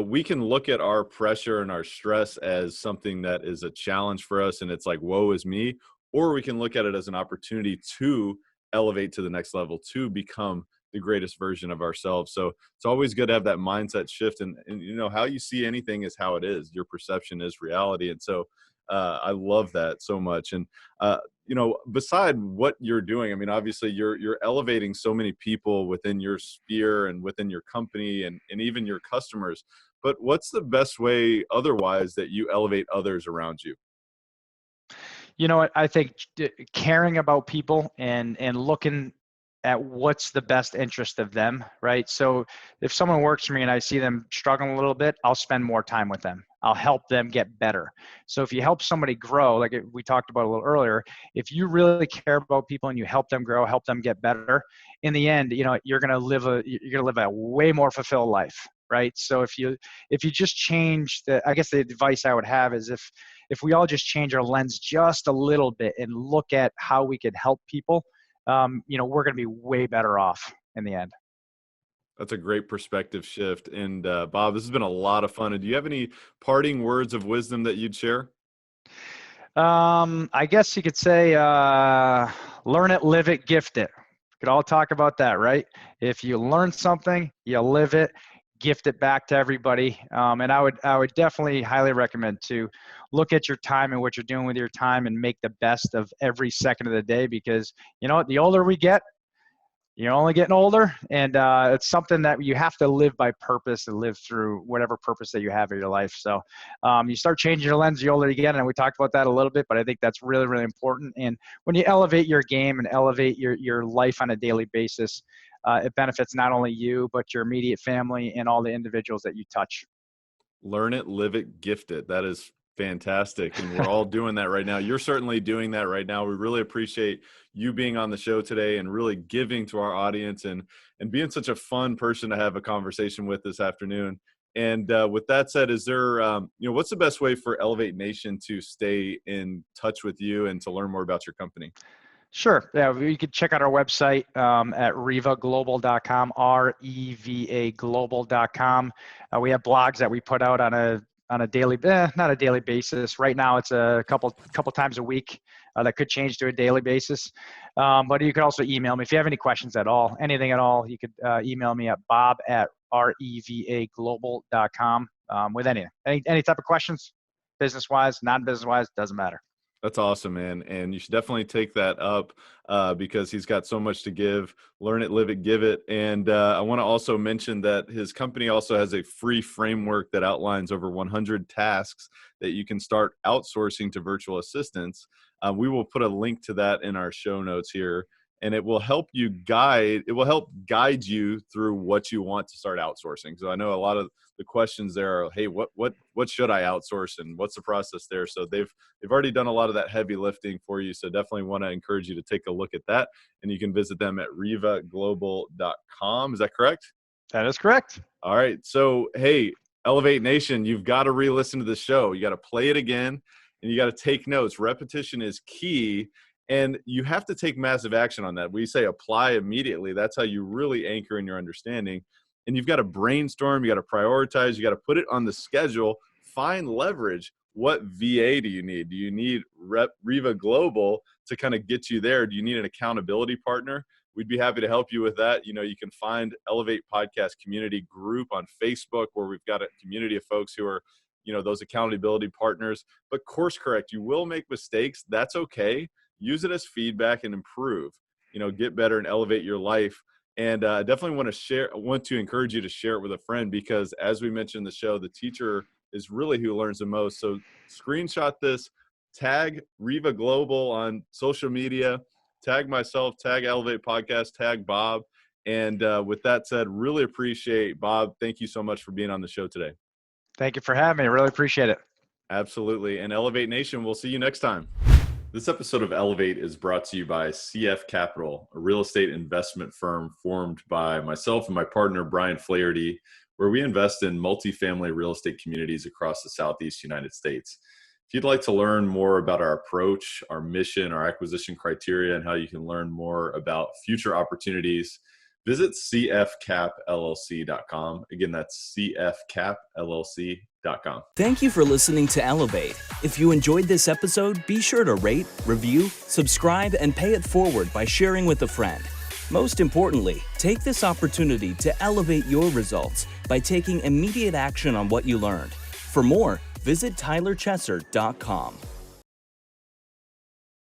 We can look at our pressure and our stress as something that is a challenge for us, and it's like, woe is me. Or we can look at it as an opportunity to elevate to the next level, to become the greatest version of ourselves. So it's always good to have that mindset shift. And how you see anything is how it is. Your perception is reality. And so I love that so much. And beside what you're doing, I mean, obviously you're elevating so many people within your sphere and within your company and even your customers. But what's the best way otherwise that you elevate others around you? I think caring about people and looking at what's the best interest of them, right? So if someone works for me and I see them struggling a little bit, I'll spend more time with them. I'll help them get better. So if you help somebody grow, like we talked about a little earlier, if you really care about people and you help them grow, help them get better, in the end, you're going to live a way more fulfilled life, right? So if you just change I guess the advice I would have is if we all just change our lens just a little bit and look at how we could help people, we're going to be way better off in the end. That's a great perspective shift. And Bob, this has been a lot of fun. And do you have any parting words of wisdom that you'd share? I guess you could say, learn it, live it, gift it. We could all talk about that, right? If you learn something, you live it, gift it back to everybody. And I would definitely highly recommend to look at your time and what you're doing with your time and make the best of every second of the day, because the older we get, you're only getting older, and it's something that you have to live by purpose and live through whatever purpose that you have in your life. So you start changing your lens the older you get, and we talked about that a little bit, but I think that's really, really important. And when you elevate your game and elevate your life on a daily basis, it benefits not only you, but your immediate family and all the individuals that you touch. Learn it, live it, gift it. That is fantastic. And we're all doing that right now. You're certainly doing that right now. We really appreciate you being on the show today and really giving to our audience and being such a fun person to have a conversation with this afternoon. And with that said, is there, what's the best way for Elevate Nation to stay in touch with you and to learn more about your company? Sure. Yeah, you can check out our website at revaglobal.com, REVA-global.com. We have blogs that we put out on a daily, not a daily basis. Right now, it's a couple times a week. That could change to a daily basis. But you can also email me if you have any questions at all, anything at all. You could email me at bob@revaglobal.com with anything, any type of questions, business-wise, non-business-wise, doesn't matter. That's awesome, man. And you should definitely take that up because he's got so much to give. Learn it, live it, give it. And I want to also mention that his company also has a free framework that outlines over 100 tasks that you can start outsourcing to virtual assistants. We will put a link to that in our show notes here. And it will help guide you through what you want to start outsourcing. So I know a lot of the questions there are, hey, what should I outsource and what's the process there? So they've already done a lot of that heavy lifting for you. So definitely want to encourage you to take a look at that. And you can visit them at revaglobal.com. Is that correct? That is correct. All right. So, hey, Elevate Nation, you've got to re-listen to the show. You got to play it again and you got to take notes. Repetition is key. And you have to take massive action on that. We say apply immediately. That's how you really anchor in your understanding. And you've got to brainstorm. You got to prioritize. You got to put it on the schedule. Find leverage. What VA do you need? Do you need REVA Global to kind of get you there? Do you need an accountability partner? We'd be happy to help you with that. You can find Elevate Podcast Community Group on Facebook where we've got a community of folks who are, those accountability partners. But course correct. You will make mistakes. That's okay. Use it as feedback and improve, get better and elevate your life. And I definitely want to encourage you to share it with a friend because as we mentioned in the show, the teacher is really who learns the most. So screenshot this, tag REVA Global on social media, tag myself, tag Elevate Podcast, tag Bob. And with that said, really appreciate Bob. Thank you so much for being on the show today. Thank you for having me. I really appreciate it. Absolutely. And Elevate Nation, we'll see you next time. This episode of Elevate is brought to you by CF Capital, a real estate investment firm formed by myself and my partner, Brian Flaherty, where we invest in multifamily real estate communities across the Southeast United States. If you'd like to learn more about our approach, our mission, our acquisition criteria, and how you can learn more about future opportunities, visit cfcapllc.com. Again, that's cfcapllc.com. Thank you for listening to Elevate. If you enjoyed this episode, be sure to rate, review, subscribe, and pay it forward by sharing with a friend. Most importantly, take this opportunity to elevate your results by taking immediate action on what you learned. For more, visit tylerchesser.com.